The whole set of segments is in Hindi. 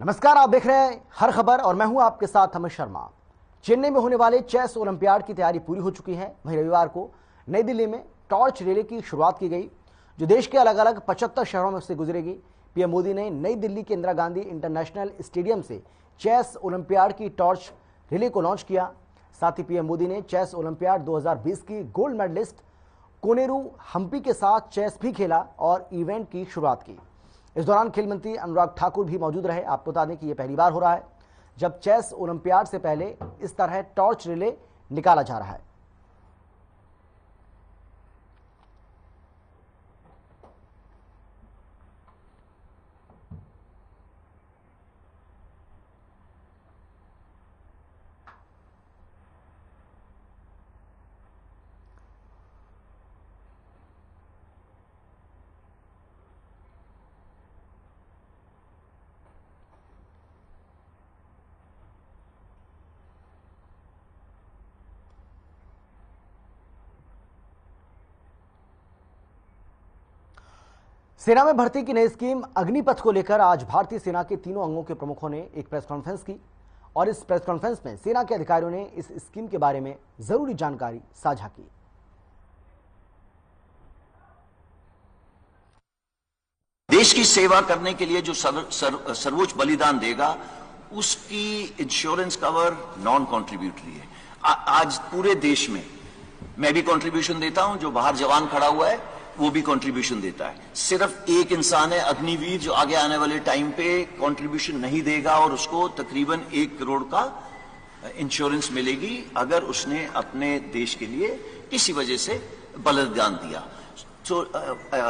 नमस्कार, आप देख रहे हैं हर खबर और मैं हूं आपके साथ अमित शर्मा। चेन्नई में होने वाले चेस ओलंपियाड की तैयारी पूरी हो चुकी है। वहीं रविवार को नई दिल्ली में टॉर्च रिले की शुरुआत की गई, जो देश के अलग अलग 75 शहरों में से गुजरेगी। पीएम मोदी ने नई दिल्ली के इंदिरा गांधी इंटरनेशनल स्टेडियम से चेस ओलंपियाड की टॉर्च रिले को लॉन्च किया। साथ ही पीएम मोदी ने चेस ओलंपियाड 2020 की गोल्ड मेडलिस्ट कोनेरू हम्पी के साथ चेस भी खेला और इवेंट की शुरुआत की। इस दौरान खेल मंत्री अनुराग ठाकुर भी मौजूद रहे। आपको बता दें कि यह पहली बार हो रहा है जब चेस ओलंपियाड से पहले इस तरह टॉर्च रिले निकाला जा रहा है। सेना में भर्ती की नई स्कीम अग्निपथ को लेकर आज भारतीय सेना के तीनों अंगों के प्रमुखों ने एक प्रेस कॉन्फ्रेंस की और इस प्रेस कॉन्फ्रेंस में सेना के अधिकारियों ने इस स्कीम के बारे में जरूरी जानकारी साझा की। देश की सेवा करने के लिए जो सर्वोच्च बलिदान देगा उसकी इंश्योरेंस कवर नॉन कॉन्ट्रीब्यूटरी है। आज पूरे देश में मैं भी कंट्रीब्यूशन देता हूं, जो बाहर जवान खड़ा हुआ है वो भी कंट्रीब्यूशन देता है। सिर्फ एक इंसान है अग्निवीर जो आगे आने वाले टाइम पे कंट्रीब्यूशन नहीं देगा और उसको तकरीबन 1 करोड़ का इंश्योरेंस मिलेगी अगर उसने अपने देश के लिए किसी वजह से बलिदान दिया।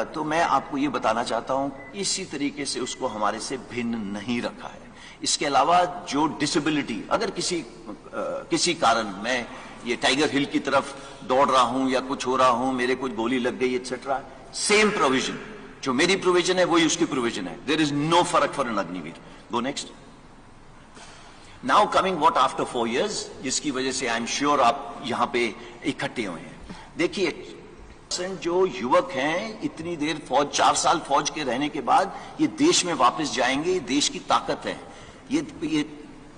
तो मैं आपको ये बताना चाहता हूं, इसी तरीके से उसको हमारे से भिन्न नहीं रखा है। इसके अलावा जो डिसेबिलिटी, अगर किसी कारण मैं ये टाइगर हिल की तरफ दौड़ रहा हूं या कुछ हो रहा हूं, मेरे कुछ गोली लग गई एक्सेट्रा, सेम प्रोविजन, जो मेरी प्रोविजन है वही उसकी प्रोविजन है। देयर इज नो फर्क for an Agniveer. Go next. Now coming what after 4 years, जिसकी वजह से आई एम श्योर आप यहां पे इकट्ठे हुए हैं। देखिए, जो युवक हैं इतनी देर फौज, 4 साल फौज के रहने के बाद ये देश में वापस जाएंगे, देश की ताकत है। ये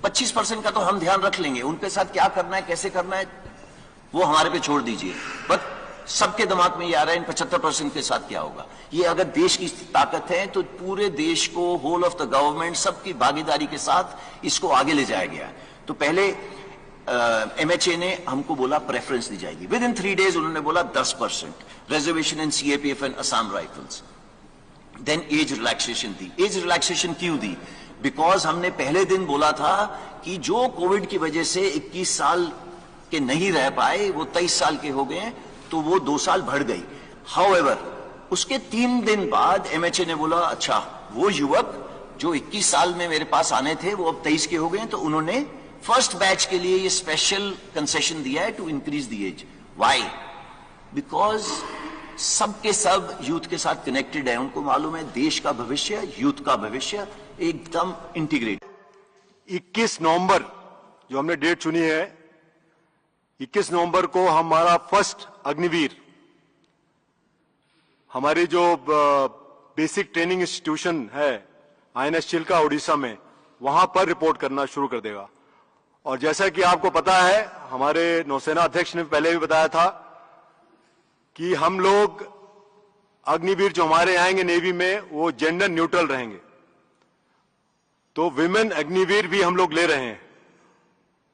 25% का तो हम ध्यान रख लेंगे, उनके साथ क्या करना है, कैसे करना है, वो हमारे पे छोड़ दीजिए। बट सबके दिमाग में ये आ रहा है इन 75% के साथ क्या होगा। ये अगर देश की ताकत है तो पूरे देश को, होल ऑफ द गवर्नमेंट, सबकी भागीदारी के साथ इसको आगे ले जाया गया। तो पहले MHA ने हमको बोला प्रेफरेंस दी जाएगी। विद इन 3 days उन्होंने बोला 10% reservation in CAPF and Assam rifles. Then age relaxation दी। एज रिलैक्सेशन क्यों दी? बिकॉज हमने पहले दिन बोला था कि जो कोविड की वजह से 21 साल के नहीं रह पाए वो 23 साल के हो गए, तो वो 2 साल बढ़ गई। हाउएवर उसके 3 दिन बाद MHA ने बोला अच्छा, वो युवक जो 21 साल में मेरे पास आने थे वो अब 23 के हो गए, तो उन्होंने फर्स्ट बैच के लिए ये स्पेशल कंसेशन दिया है to increase the age. Why? Because सबके सब यूथ के साथ कनेक्टेड है। उनको मालूम है देश का भविष्य, यूथ का भविष्य एकदम इंटीग्रेट। 21 नवंबर जो हमने डेट चुनी है, 21 नवंबर को हमारा फर्स्ट अग्निवीर हमारी जो बेसिक ट्रेनिंग इंस्टीट्यूशन है INS चिल्का उड़ीसा में, वहां पर रिपोर्ट करना शुरू कर देगा। और जैसा कि आपको पता है, हमारे नौसेना अध्यक्ष ने पहले भी बताया था कि हम लोग अग्निवीर जो हमारे आएंगे नेवी में वो जेंडर न्यूट्रल रहेंगे। तो विमेन अग्निवीर भी हम लोग ले रहे हैं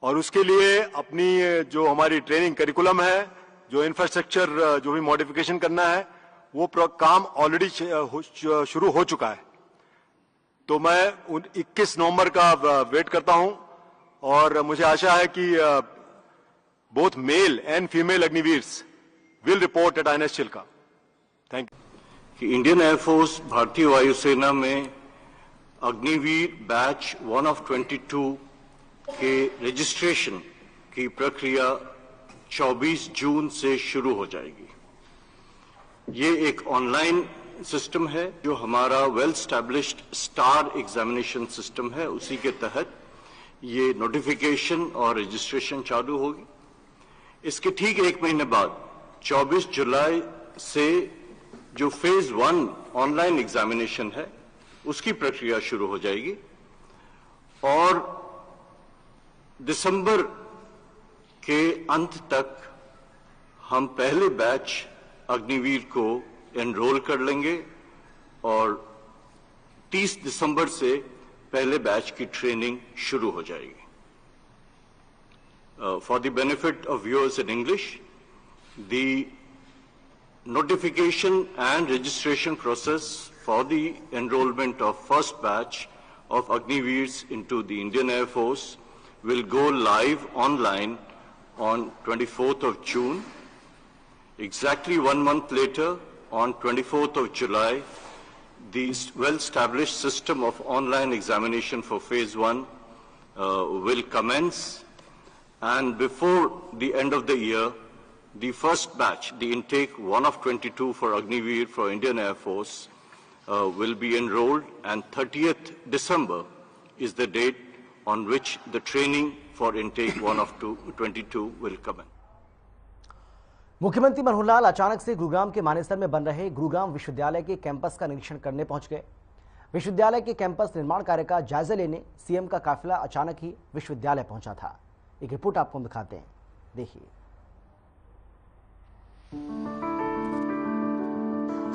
और उसके लिए अपनी जो हमारी ट्रेनिंग करिकुलम है, जो इंफ्रास्ट्रक्चर जो भी मॉडिफिकेशन करना है, वो काम ऑलरेडी शुरू हो चुका है। तो मैं 21 नवंबर का वेट करता हूं और मुझे आशा है कि both male and female Agniveers will report at INS Chilka. Thank you. Indian air force भारतीय वायुसेना में अग्निवीर बैच 1 of 22 के रजिस्ट्रेशन की प्रक्रिया 24 जून से शुरू हो जाएगी। ये एक ऑनलाइन सिस्टम है जो हमारा well established star examination system है, उसी के तहत ये नोटिफिकेशन और रजिस्ट्रेशन चालू होगी। इसके ठीक 1 महीने बाद 24 जुलाई से जो फेज 1 ऑनलाइन एग्जामिनेशन है उसकी प्रक्रिया शुरू हो जाएगी और दिसंबर के अंत तक हम पहले बैच अग्निवीर को एनरोल कर लेंगे और 30 दिसंबर से पहले बैच की ट्रेनिंग शुरू हो जाएगी। For the benefit of viewers in English, the notification and registration process for the enrollment of first batch of Agniveers into the Indian Air Force will go live online on 24th of June. Exactly 1 month later, on 24th of July, the well-established system of online examination for phase 1 will commence, and before the end of the year, the first batch, the intake 1 of 22 for Agniveer for Indian Air Force, will be enrolled, and 30th December is the date on which the training for intake 1 of 22 will commence. मुख्यमंत्री मनोहर लाल अचानक से गुरुग्राम के मानेसर में बन रहे गुरुग्राम विश्वविद्यालय के कैंपस का निरीक्षण करने पहुंच गए। विश्वविद्यालय के कैंपस निर्माण कार्य का जायजा लेने सीएम का काफिला अचानक ही विश्वविद्यालय पहुंचा था। एक रिपोर्ट आपको हम दिखाते हैं, देखिए।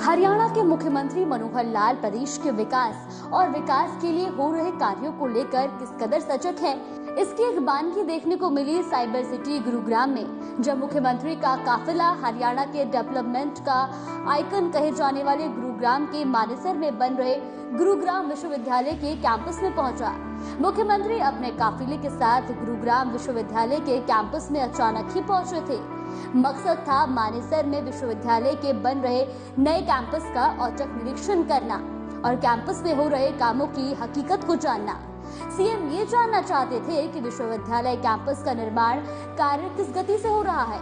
हरियाणा के मुख्यमंत्री मनोहर लाल प्रदेश के विकास और विकास के लिए हो रहे कार्यों को लेकर किस कदर सजग है, इसकी एक बानगी देखने को मिली साइबर सिटी गुरुग्राम में, जब मुख्यमंत्री का काफिला हरियाणा के डेवलपमेंट का आइकन कहे जाने वाले गुरुग्राम के मानेसर में बन रहे गुरुग्राम विश्वविद्यालय के कैंपस में पहुंचा। मुख्यमंत्री अपने काफिले के साथ गुरुग्राम विश्वविद्यालय के कैंपस में अचानक ही पहुंचे थे। मकसद था मानेसर में विश्वविद्यालय के बन रहे नए कैंपस का औचक निरीक्षण करना और कैंपस में हो रहे कामों की हकीकत को जानना। सीएम ये जानना चाहते थे कि विश्वविद्यालय कैंपस का निर्माण कार्य किस गति से हो रहा है,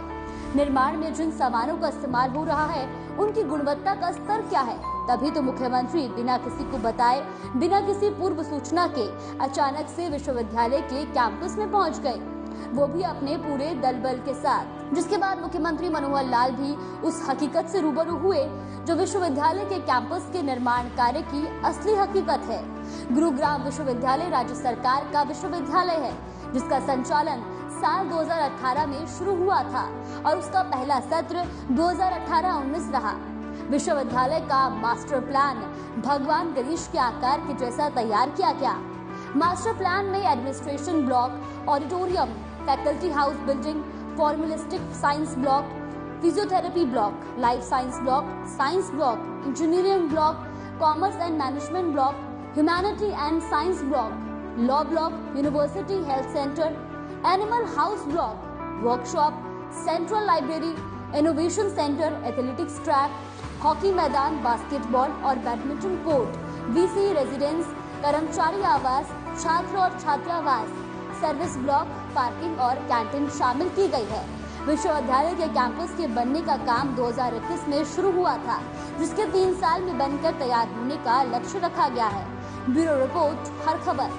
निर्माण में जिन सामानों का इस्तेमाल हो रहा है उनकी गुणवत्ता का स्तर क्या है। तभी तो मुख्यमंत्री बिना किसी को बताए, बिना किसी पूर्व सूचना के अचानक से विश्वविद्यालय के कैंपस में पहुंच गए, वो भी अपने पूरे दल बल के साथ। जिसके बाद मुख्यमंत्री मनोहर लाल भी उस हकीकत से रूबरू हुए जो विश्वविद्यालय के कैंपस के निर्माण कार्य की असली हकीकत है। गुरुग्राम विश्वविद्यालय राज्य सरकार का विश्वविद्यालय है, जिसका संचालन साल 2018 में शुरू हुआ था और उसका पहला सत्र 2018-19 रहा। विश्वविद्यालय का मास्टर प्लान भगवान गणेश के आकार के जैसा तैयार किया गया। मास्टर प्लान में administration block, auditorium, faculty house building, formulistic science block, physiotherapy block, life science block, engineering block, commerce and management block, humanity and science block, law block, university health centre, animal house block, workshop, central library, innovation centre, athletics track, hockey मैदान, बास्केटबॉल और बैडमिंटन कोर्ट, वीसी रेजिडेंस, कर्मचारी आवास, छात्र और छात्रावास, सर्विस ब्लॉक, पार्किंग और कैंटीन शामिल की गई है। विश्वविद्यालय के कैंपस के बनने का काम 2021 में शुरू हुआ था, जिसके 3 साल में बनकर तैयार होने का लक्ष्य रखा गया है। ब्यूरो रिपोर्ट, हर खबर।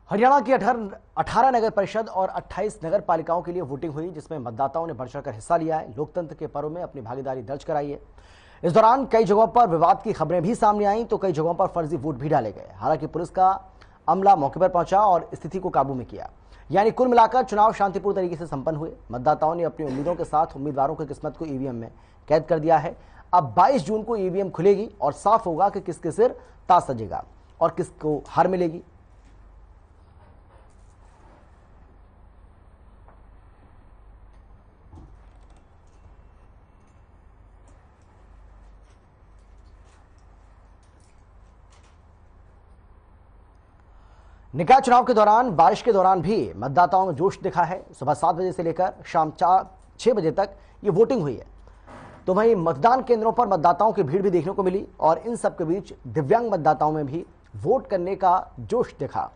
हरियाणा की 18 नगर परिषद और 28 नगर पालिकाओं के लिए वोटिंग हुई, जिसमें मतदाताओं ने बढ़ चढ़कर हिस्सा लिया है, लोकतंत्र के पर्व में अपनी भागीदारी दर्ज कराई है। इस दौरान कई जगहों पर विवाद की खबरें भी सामने आईं, तो कई जगहों पर फर्जी वोट भी डाले गए। हालांकि पुलिस का अमला मौके पर पहुंचा और स्थिति को काबू में किया। यानी कुल मिलाकर चुनाव शांतिपूर्ण तरीके से संपन्न हुए। मतदाताओं ने अपनी उम्मीदों के साथ उम्मीदवारों की किस्मत को ईवीएम में कैद कर दिया है। अब 22 जून को ईवीएम खुलेगी और साफ होगा कि किसके सिर ताज सजेगा और किसको हार मिलेगी। निकाय चुनाव के दौरान बारिश के दौरान भी मतदाताओं में जोश दिखा है। सुबह 7 बजे से लेकर शाम 6 बजे तक ये वोटिंग हुई है। तो वहीं मतदान केंद्रों पर मतदाताओं की भीड़ भी देखने को मिली और इन सब के बीच दिव्यांग मतदाताओं में भी वोट करने का जोश दिखा।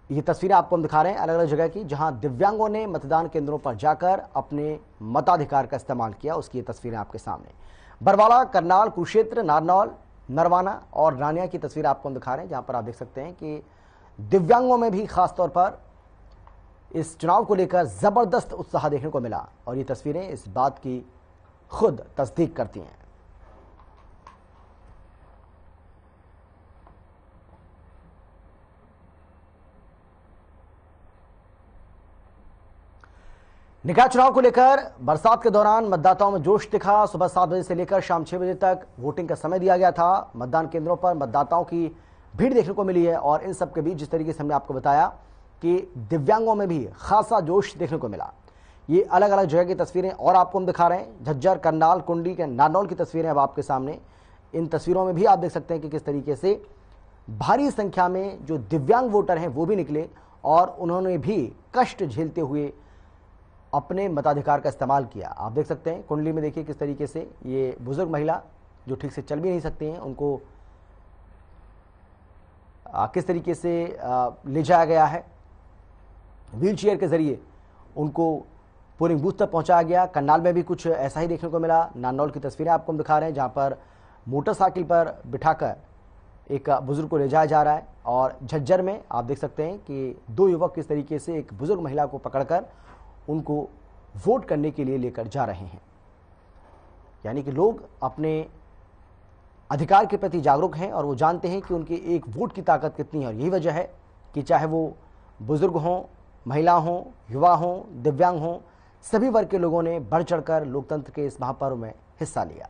ये तस्वीरें आपको हम दिखा रहे हैं अलग अलग जगह की, जहां दिव्यांगों ने मतदान केंद्रों पर जाकर अपने मताधिकार का इस्तेमाल किया। उसकी ये तस्वीरें आपके सामने बरवाला, करनाल, कुरुक्षेत्र, नारनौल, नरवाना और रानिया की तस्वीर आपको हम दिखा रहे हैं, जहां पर आप देख सकते हैं कि दिव्यांगों में भी खास तौर पर इस चुनाव को लेकर जबरदस्त उत्साह देखने को मिला और ये तस्वीरें इस बात की खुद तस्दीक करती हैं। निकाय चुनाव को लेकर बरसात के दौरान मतदाताओं में जोश दिखा। सुबह 7 बजे से लेकर शाम 6 बजे तक वोटिंग का समय दिया गया था। मतदान केंद्रों पर मतदाताओं की भीड़ देखने को मिली है और इन सब के बीच जिस तरीके से हमने आपको बताया कि दिव्यांगों में भी खासा जोश देखने को मिला। ये अलग अलग जगह की तस्वीरें और आपको हम दिखा रहे हैं। झज्जर, करनाल, कुंडी के नारनौल की तस्वीरें अब आपके सामने। इन तस्वीरों में भी आप देख सकते हैं कि किस तरीके से भारी संख्या में जो दिव्यांग वोटर हैं वो भी निकले और उन्होंने भी कष्ट झेलते हुए अपने मताधिकार का इस्तेमाल किया। आप देख सकते हैं कुंडली में देखिए किस तरीके से ये बुजुर्ग महिला जो ठीक से चल भी नहीं सकती हैं उनको किस तरीके से ले जाया गया है, व्हील चेयर के जरिए उनको पोलिंग बूथ तक पहुंचाया गया। करनाल में भी कुछ ऐसा ही देखने को मिला। नारनौल की तस्वीरें आपको हम दिखा रहे हैं जहां पर मोटरसाइकिल पर बिठाकर एक बुजुर्ग को ले जाया जा रहा है। और झज्जर में आप देख सकते हैं कि 2 युवक किस तरीके से एक बुजुर्ग महिला को पकड़कर उनको वोट करने के लिए लेकर जा रहे हैं। यानी कि लोग अपने अधिकार के प्रति जागरूक हैं और वो जानते हैं कि उनके एक वोट की ताकत कितनी है। और यही वजह है कि चाहे वो बुजुर्ग हों, महिला हों, युवा हों, दिव्यांग हों, सभी वर्ग के लोगों ने बढ़ चढ़कर लोकतंत्र के इस महापर्व में हिस्सा लिया।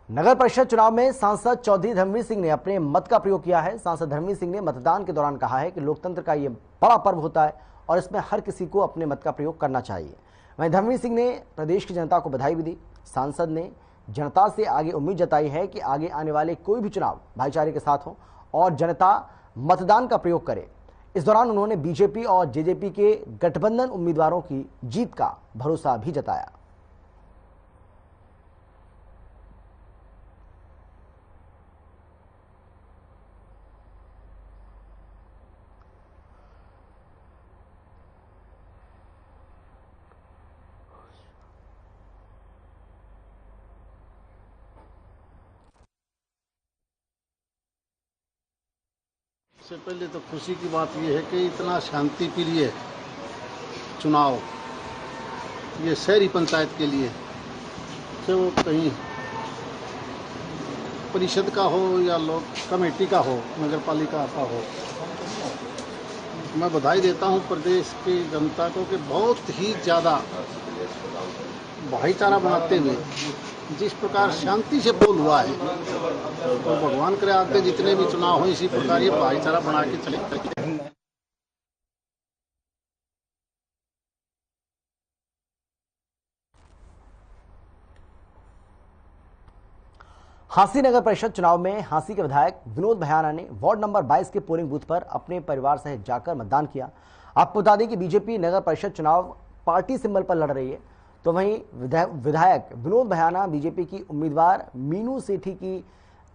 नगर परिषद चुनाव में सांसद चौधरी धर्मवीर सिंह ने अपने मत का प्रयोग किया है। सांसद धर्मवीर सिंह ने मतदान के दौरान कहा है कि लोकतंत्र का ये बड़ा पर्व होता है और इसमें हर किसी को अपने मत का प्रयोग करना चाहिए। वहीं धर्मवीर सिंह ने प्रदेश की जनता को बधाई भी दी। सांसद ने जनता से आगे उम्मीद जताई है कि आगे आने वाले कोई भी चुनाव भाईचारे के साथ हो और जनता मतदान का प्रयोग करे। इस दौरान उन्होंने बीजेपी और जेजेपी के गठबंधन उम्मीदवारों की जीत का भरोसा भी जताया। सबसे पहले तो खुशी की बात यह है कि इतना शांति प्रिय चुनाव ये शहरी पंचायत के लिए, चाहे वो कहीं परिषद का हो या लोक कमेटी का हो, नगर पालिका का हो, मैं बधाई देता हूं प्रदेश की जनता को कि बहुत ही ज़्यादा भाईचारा बनाते हुए जिस प्रकार शांति से पोल हुआ है, तो भगवान करे आगे जितने भी चुनाव हो इसी प्रकार ये भाईचारा बना के चले। हांसी नगर परिषद चुनाव में हांसी के विधायक विनोद भयाना ने वार्ड नंबर 22 के पोलिंग बूथ पर अपने परिवार सहित जाकर मतदान किया। आपको बता दें कि बीजेपी नगर परिषद चुनाव पार्टी सिंबल पर लड़ रही है, तो वहीं विधायक विनोद भयाना बीजेपी की उम्मीदवार मीनू सेठी की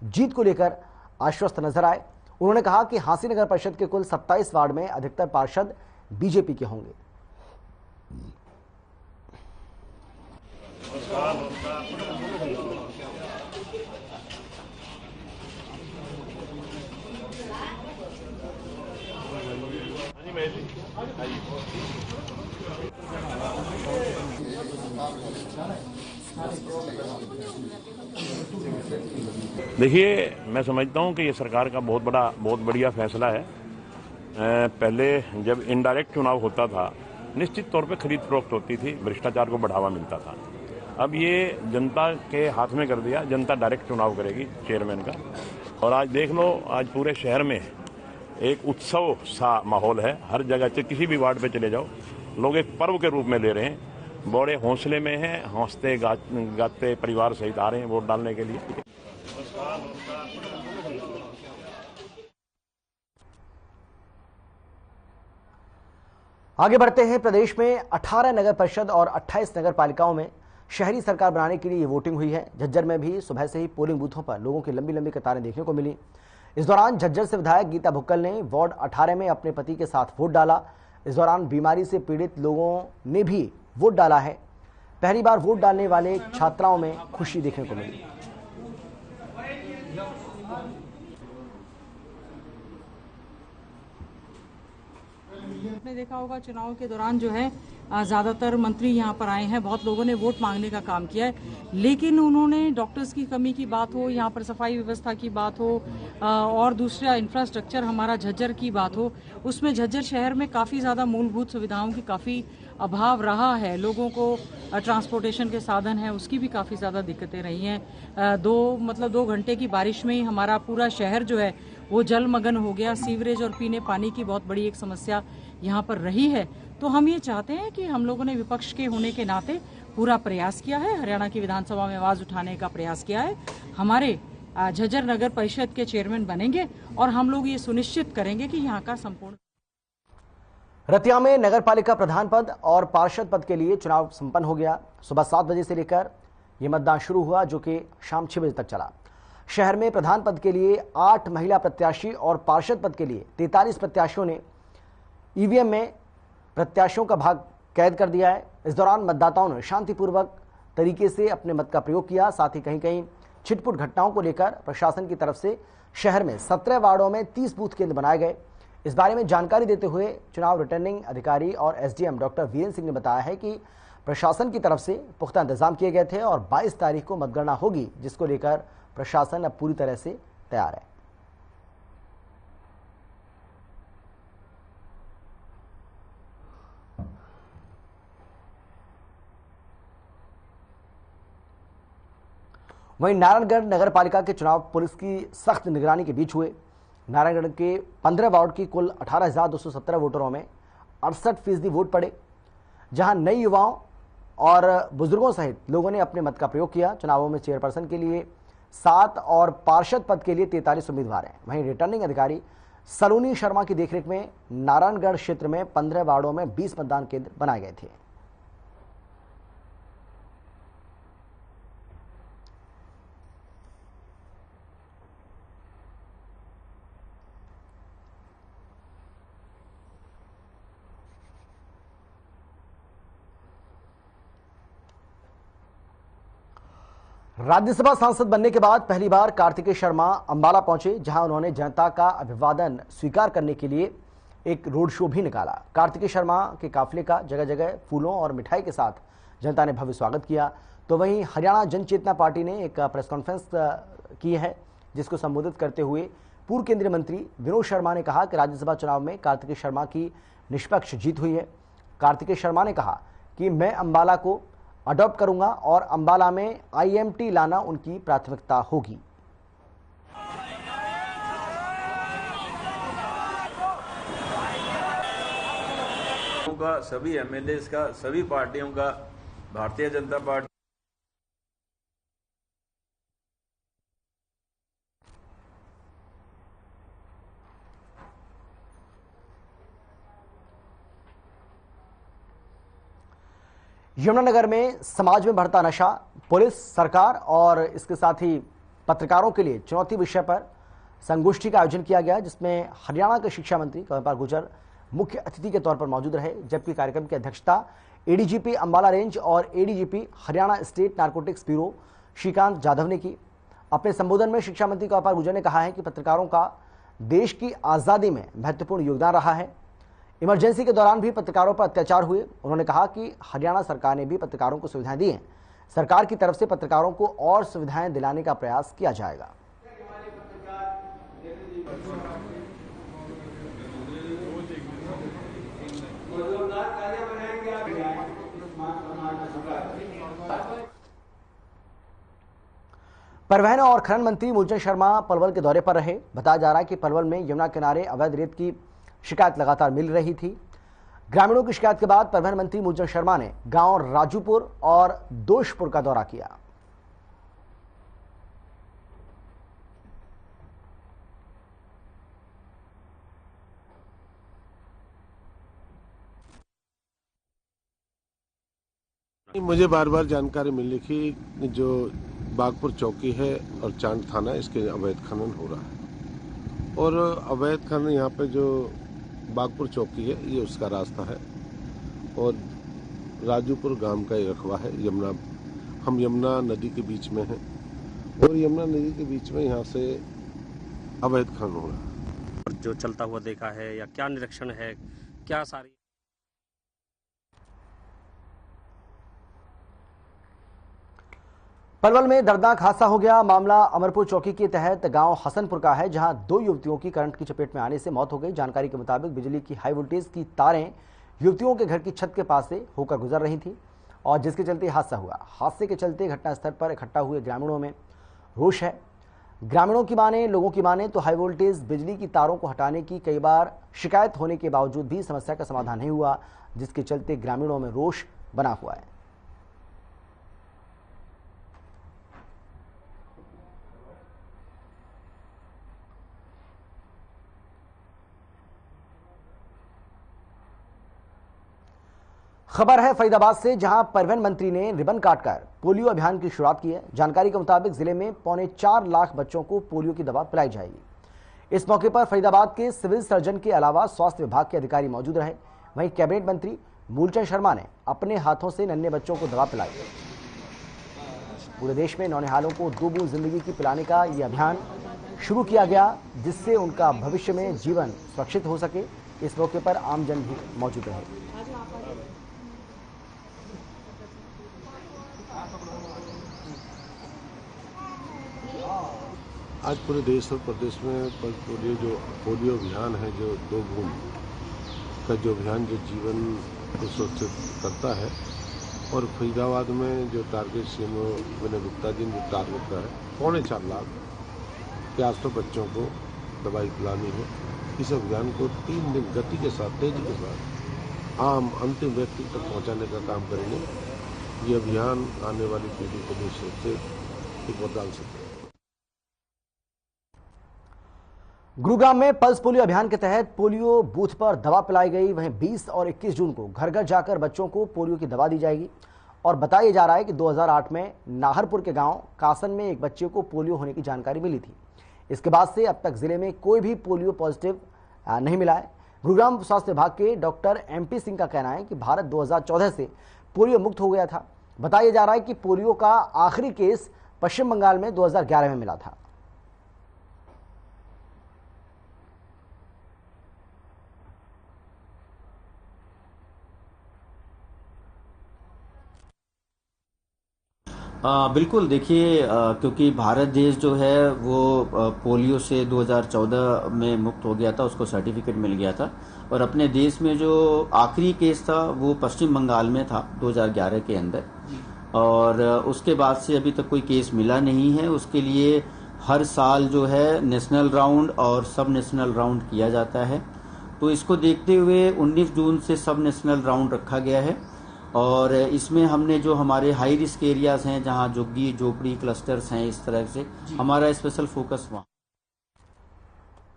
जीत को लेकर आश्वस्त नजर आए। उन्होंने कहा कि हांसी नगर परिषद के कुल 27 वार्ड में अधिकतर पार्षद बीजेपी के होंगे। देखिए, मैं समझता हूं कि ये सरकार का बहुत बढ़िया फैसला है। पहले जब इनडायरेक्ट चुनाव होता था, निश्चित तौर पे खरीद फरोख्त होती थी, भ्रष्टाचार को बढ़ावा मिलता था। अब ये जनता के हाथ में कर दिया, जनता डायरेक्ट चुनाव करेगी चेयरमैन का। और आज देख लो, आज पूरे शहर में एक उत्सव सा माहौल है। हर जगह से किसी भी वार्ड पे चले जाओ, लोग एक पर्व के रूप में ले रहे हैं, बड़े हौसले में हैं, हंसते गाते परिवार सहित आ रहे हैं वोट डालने के लिए। आगे बढ़ते हैं। प्रदेश में 18 नगर परिषद और 28 नगर पालिकाओं में शहरी सरकार बनाने के लिए ये वोटिंग हुई है। झज्जर में भी सुबह से ही पोलिंग बूथों पर लोगों की लंबी लंबी कतारें देखने को मिली। इस दौरान झज्जर से विधायक गीता भुक्कल ने वार्ड 18 में अपने पति के साथ वोट डाला। इस दौरान बीमारी से पीड़ित लोगों ने भी वोट डाला है। पहली बार वोट डालने वाले छात्राओं में खुशी देखने को मिली। आपने देखा होगा चुनाव के दौरान जो है ज़्यादातर मंत्री यहाँ पर आए हैं, बहुत लोगों ने वोट मांगने का काम किया है, लेकिन उन्होंने डॉक्टर्स की कमी की बात हो, यहाँ पर सफाई व्यवस्था की बात हो और दूसरा इंफ्रास्ट्रक्चर हमारा झज्जर की बात हो, उसमें झज्जर शहर में काफ़ी ज़्यादा मूलभूत सुविधाओं की काफ़ी अभाव रहा है। लोगों को ट्रांसपोर्टेशन के साधन है उसकी भी काफ़ी ज़्यादा दिक्कतें रही हैं। 2 घंटे की बारिश में ही हमारा पूरा शहर जो है वो जलमग्न हो गया। सीवरेज और पीने पानी की बहुत बड़ी एक समस्या यहाँ पर रही है। तो हम ये चाहते हैं कि हम लोगों ने विपक्ष के होने के नाते पूरा प्रयास किया है, हरियाणा की विधानसभा में आवाज उठाने का प्रयास किया है। हमारे झज्जर नगर परिषद के चेयरमैन बनेंगे और हम लोग ये सुनिश्चित करेंगे कि यहाँ का संपूर्ण। रतिया में नगर पालिका प्रधान पद और पार्षद पद के लिए चुनाव संपन्न हो गया। सुबह 7 बजे से लेकर यह मतदान शुरू हुआ, जो कि शाम 6 बजे तक चला। शहर में प्रधान पद के लिए 8 महिला प्रत्याशी और पार्षद पद के लिए 43 प्रत्याशियों ने ईवीएम में प्रत्याशियों का भाग कैद कर दिया है। इस दौरान मतदाताओं ने शांतिपूर्वक तरीके से अपने मत का प्रयोग किया। साथ ही कहीं कहीं छिटपुट घटनाओं को लेकर प्रशासन की तरफ से शहर में 17 वार्डों में 30 बूथ केंद्र बनाए गए। इस बारे में जानकारी देते हुए चुनाव रिटर्निंग अधिकारी और एसडीएम डॉक्टर वीरेंद्र सिंह ने बताया है कि प्रशासन की तरफ से पुख्ता इंतजाम किए गए थे और 22 तारीख को मतगणना होगी, जिसको लेकर प्रशासन अब पूरी तरह से तैयार है। वहीं नारायणगढ़ नगर पालिका के चुनाव पुलिस की सख्त निगरानी के बीच हुए। नारायणगढ़ के 15 वार्ड की कुल 18,217 वोटरों में 68% वोट पड़े, जहां नए युवाओं और बुजुर्गों सहित लोगों ने अपने मत का प्रयोग किया। चुनावों में चेयरपर्सन के लिए 7 और पार्षद पद के लिए 43 उम्मीदवार हैं। वहीं रिटर्निंग अधिकारी सलोनी शर्मा की देखरेख में नारायणगढ़ क्षेत्र में 15 वार्डों में 20 मतदान केंद्र बनाए गए थे। राज्यसभा सांसद बनने के बाद पहली बार कार्तिकेय शर्मा अंबाला पहुंचे, जहां उन्होंने जनता का अभिवादन स्वीकार करने के लिए एक रोड शो भी निकाला। कार्तिकेय शर्मा के काफिले का जगह जगह फूलों और मिठाई के साथ जनता ने भव्य स्वागत किया। तो वहीं हरियाणा जन चेतना पार्टी ने एक प्रेस कॉन्फ्रेंस की है, जिसको संबोधित करते हुए पूर्व केंद्रीय मंत्री विनोद शर्मा ने कहा कि राज्यसभा चुनाव में कार्तिकेय शर्मा की निष्पक्ष जीत हुई है। कार्तिकेय शर्मा ने कहा कि मैं अंबाला को अडॉप्ट करूंगा और अंबाला में आईएमटी लाना उनकी प्राथमिकता होगी। सभी एमएलए का, सभी पार्टियों का, भारतीय जनता पार्टी यमुनानगर में समाज में बढ़ता नशा, पुलिस, सरकार और इसके साथ ही पत्रकारों के लिए चुनौती विषय पर संगोष्ठी का आयोजन किया गया, जिसमें हरियाणा के शिक्षा मंत्री कंवरपाल गुर्जर मुख्य अतिथि के तौर पर मौजूद रहे। जबकि कार्यक्रम की अध्यक्षता एडीजीपी अंबाला रेंज और ADGP Haryana state narcotics bureau Shrikant Jadhav ने की। अपने संबोधन में शिक्षा मंत्री कंवरपाल गुर्जर ने कहा है कि पत्रकारों का देश की आज़ादी में महत्वपूर्ण योगदान रहा है। इमरजेंसी के दौरान भी पत्रकारों पर अत्याचार हुए। उन्होंने कहा कि हरियाणा सरकार ने भी पत्रकारों को सुविधाएं दी हैं। सरकार की तरफ से पत्रकारों को और सुविधाएं दिलाने का प्रयास किया जाएगा। परिवहन और खनन मंत्री मूलचंद शर्मा पलवल के दौरे पर रहे। बताया जा रहा है कि पलवल में यमुना किनारे अवैध रेत की शिकायत लगातार मिल रही थी। ग्रामीणों की शिकायत के बाद परिवहन मंत्री मूलचंद शर्मा ने गांव राजूपुर और दोषपुर का दौरा किया। मुझे बार बार जानकारी मिली कि जो बागपुर चौकी है और चांद थाना, इसके अवैध खनन हो रहा है और अवैध खनन यहाँ पे जो बागपुर चौकी है ये उसका रास्ता है और राजूपुर गांव का ही रखवा है। हम यमुना नदी के बीच में हैं और यमुना नदी के बीच में यहाँ से अवैध खनन हो रहा है। और जो चलता हुआ देखा है या क्या निरीक्षण है, क्या सारी पलवल में दर्दनाक हादसा हो गया। मामला अमरपुर चौकी के तहत गांव हसनपुर का है, जहां 2 युवतियों की करंट की चपेट में आने से मौत हो गई। जानकारी के मुताबिक बिजली की हाई वोल्टेज की तारें युवतियों के घर की छत के पास से होकर गुजर रही थी और जिसके चलते हादसा हुआ। हादसे के चलते घटनास्थल पर इकट्ठा हुए ग्रामीणों में रोष है। ग्रामीणों की माने, लोगों की माने तो हाई वोल्टेज बिजली की तारों को हटाने की कई बार शिकायत होने के बावजूद भी समस्या का समाधान नहीं हुआ, जिसके चलते ग्रामीणों में रोष बना हुआ है। खबर है फरीदाबाद से, जहां परिवहन मंत्री ने रिबन काटकर पोलियो अभियान की शुरुआत की है। जानकारी के मुताबिक जिले में 4.25 लाख बच्चों को पोलियो की दवा पिलाई जाएगी। इस मौके पर फरीदाबाद के सिविल सर्जन के अलावा स्वास्थ्य विभाग के अधिकारी मौजूद रहे। वहीं कैबिनेट मंत्री मूलचंद शर्मा ने अपने हाथों से नन्हे बच्चों को दवा पिलाई। पूरे देश में नौनिहालों को 2 बूंद जिंदगी की पिलाने का यह अभियान शुरू किया गया, जिससे उनका भविष्य में जीवन सुरक्षित हो सके। इस मौके पर आमजन भी मौजूद रहे। आज पूरे देश और प्रदेश में पोलियो अभियान है, जो 2 बूंद का जो अभियान जो जीवन को सुरक्षित करता है। और फरीदाबाद में जो टारगेट सीएमओ विनय गुप्ता जी ने जो टारगेट का है 4.25 लाख के आसपास बच्चों को दवाई पिलानी है। इस अभियान को 3 दिन गति के साथ, तेजी के साथ आम अंतिम व्यक्ति तक पहुंचाने का काम करेंगे। ये अभियान आने वाली पीढ़ी के लिए सुरक्षित एक वरदान सिद्ध है। गुरुग्राम में पल्स पोलियो अभियान के तहत पोलियो बूथ पर दवा पिलाई गई। वहीं 20 और 21 जून को घर घर जाकर बच्चों को पोलियो की दवा दी जाएगी। और बताया जा रहा है कि 2008 में नाहरपुर के गांव कासन में एक बच्चे को पोलियो होने की जानकारी मिली थी। इसके बाद से अब तक जिले में कोई भी पोलियो पॉजिटिव नहीं मिला है। गुरुग्राम स्वास्थ्य विभाग के डॉक्टर MP सिंह का कहना है कि भारत 2014 से पोलियो मुक्त हो गया था। बताया जा रहा है कि पोलियो का आखिरी केस पश्चिम बंगाल में 2011 में मिला था। बिल्कुल, देखिए, क्योंकि भारत देश जो है वो पोलियो से 2014 में मुक्त हो गया था, उसको सर्टिफिकेट मिल गया था। और अपने देश में जो आखिरी केस था वो पश्चिम बंगाल में था 2011 के अंदर। और उसके बाद से अभी तक कोई केस मिला नहीं है। उसके लिए हर साल जो है नेशनल राउंड और सब नेशनल राउंड किया जाता है। तो इसको देखते हुए 19 जून से सब नेशनल राउंड रखा गया है। और इसमें हमने जो हमारे हाई रिस्क एरियाज हैं, जहां झुग्गी झोपड़ी क्लस्टर्स हैं, इस तरह से हमारा स्पेशल फोकस वहां।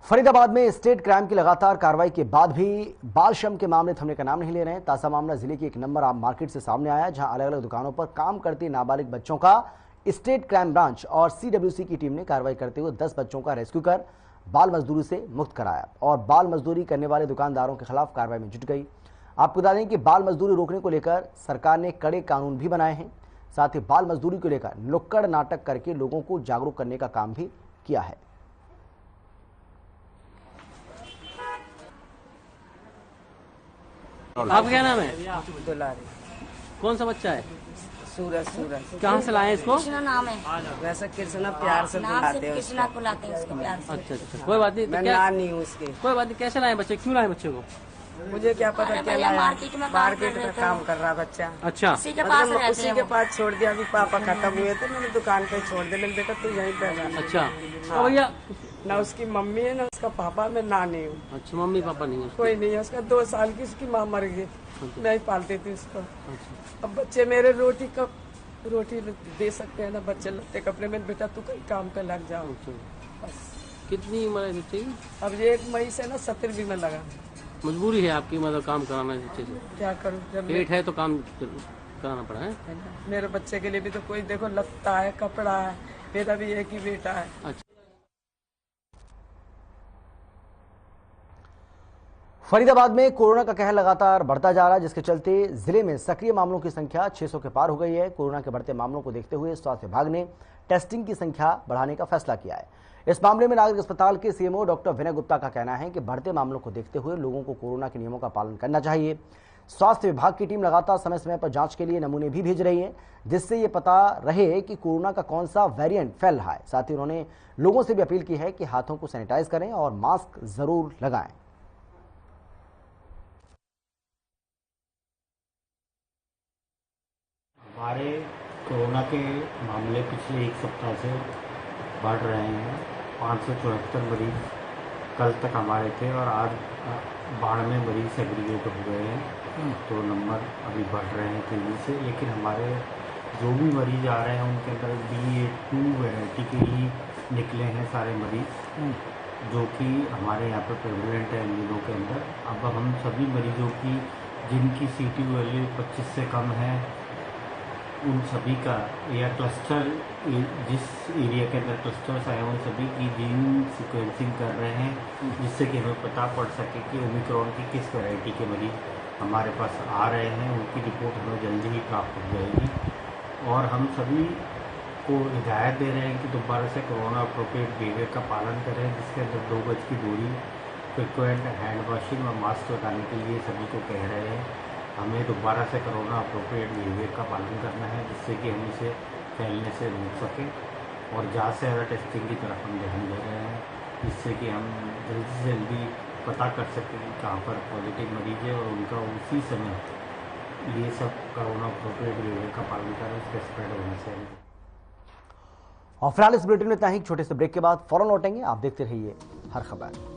फरीदाबाद में स्टेट क्राइम की लगातार कार्रवाई के बाद भी बाल श्रम के मामले थमने का नाम नहीं ले रहे हैं। ताजा मामला जिले की एक नंबर आम मार्केट से सामने आया, जहां अलग अलग दुकानों पर काम करते नाबालिग बच्चों का स्टेट क्राइम ब्रांच और CWC की टीम ने कार्रवाई करते हुए 10 बच्चों का रेस्क्यू कर बाल मजदूरी से मुक्त कराया और बाल मजदूरी करने वाले दुकानदारों के खिलाफ कार्रवाई में जुट गई। आपको बता दें कि बाल मजदूरी रोकने को लेकर सरकार ने कड़े कानून भी बनाए हैं। साथ ही बाल मजदूरी को लेकर नुक्कड़ नाटक करके लोगों को जागरूक करने का काम भी किया है। आपका क्या नाम है? दुलारी। कौन सा बच्चा है? सूरज। कहाँ से लाए इसको? कृष्णा नाम है। वैसे कृष्णा प्यार से बुलाते हैं, कृष्णा को लाते हैं उसको प्यार से। अच्छा, कोई बात नहीं। मैं नानी हूँ उसकी। कोई बात नहीं। कैसे लाए बच्चे? क्यों लाए बच्चे को? मुझे क्या पता क्या लाया। मार्केट में काम कर रहा बच्चा। अच्छा, उसी के पास रहते हैं। उसी के पास छोड़ दिया। अभी पापा खत्म हुए थे, मैंने दुकान पे छोड़ दिया। बेटा तू यहीं पे रह। अच्छा, तो भैया ना उसकी मम्मी है ना उसका पापा, मैं नानी हूँ। अच्छा, मम्मी पापा नहीं है? कोई नहीं है। उसका 2 साल की उसकी माँ मर गई। मैं ही पालती थी उसको। अब बच्चे मेरे रोटी दे सकते हैं ना, बच्चे लगते कपड़े में। बेटा तू कहीं काम पे लग जाओ। बस। कितनी उम्र है बच्चे की? अब ये 1 मई से ना 17वीं में लगा। मजबूरी है आपकी, मतलब काम कराना है बच्चे से। क्या करूँ, जब पेट है तो काम कराना पड़ा है। मेरे बच्चे के लिए भी तो कोई देखो लगता है, कपड़ा है। मेरा भी एक ही बेटा है। अच्छा। फरीदाबाद में कोरोना का कहर लगातार बढ़ता जा रहा है, जिसके चलते जिले में सक्रिय मामलों की संख्या 600 के पार हो गई है। कोरोना के बढ़ते मामलों को देखते हुए स्वास्थ्य विभाग ने टेस्टिंग की संख्या बढ़ाने का फैसला किया है। इस मामले में नागरिक अस्पताल के CMO डॉक्टर विनय गुप्ता का कहना है कि बढ़ते मामलों को देखते हुए लोगों को कोरोना के नियमों का पालन करना चाहिए। स्वास्थ्य विभाग की टीम लगातार समय समय पर जांच के लिए नमूने भी भेज रही है, जिससे ये पता रहे कि कोरोना का कौन सा वेरिएंट फैल रहा है। साथ ही उन्होंने लोगों से भी अपील की है कि हाथों को सैनिटाइज करें और मास्क जरूर लगाएं। हमारे कोरोना के मामले पिछले एक सप्ताह से बढ़ रहे हैं। 574 मरीज कल तक हमारे थे और आज 92 मरीज सेग्रीगेट हो गए हैं। तो नंबर अभी बढ़ रहे हैं तेज़ी से, लेकिन हमारे जो भी मरीज आ रहे हैं उनके अंदर BA.2 वैरायटी के ही निकले हैं सारे मरीज, जो कि हमारे यहाँ पर प्रेवलेंट है इन दिनों के अंदर। अब हम सभी मरीजों की जिनकी CT वैल्यू 25 से कम है उन सभी का या क्लस्टर जिस एरिया के अंदर क्लस्टर्स आए उन सभी की जीन सीक्वेंसिंग कर रहे हैं, जिससे कि हमें पता पड़ सके कि ओमिक्रॉन की किस वैरायटी के मरीज हमारे पास आ रहे हैं। उनकी रिपोर्ट हमें जल्दी ही प्राप्त हो जाएगी और हम सभी को हिदायत दे रहे हैं कि दोबारा से कोरोना अप्रोप्रिएट बिहेवियर का पालन करें, जिसके अंदर 2 गज की दूरी, फ्रिक्वेंट हैंड वॉशिंग और मास्क लगाने के लिए सभी को कह रहे हैं। हमें दोबारा से कोरोना अप्रोप्रिएट बिहेवियर का पालन करना है, जिससे कि हम इसे फैलने से रोक सकें और ज़्यादा से ज़्यादा टेस्टिंग की तरफ हम ध्यान दे रहे हैं, जिससे कि हम जल्दी से जल्दी पता कर सकें कि कहाँ पर पॉजिटिव मरीज है और उनका उसी समय ये सब कोरोना अप्रोप्रिएट बिहेवियर का पालन करें, उसके स्प्रेड होने से। और फिलहाल इस बुलेटिन में इतना ही। छोटे से ब्रेक के बाद फौरन लौटेंगे। आप देखते रहिए हर खबर।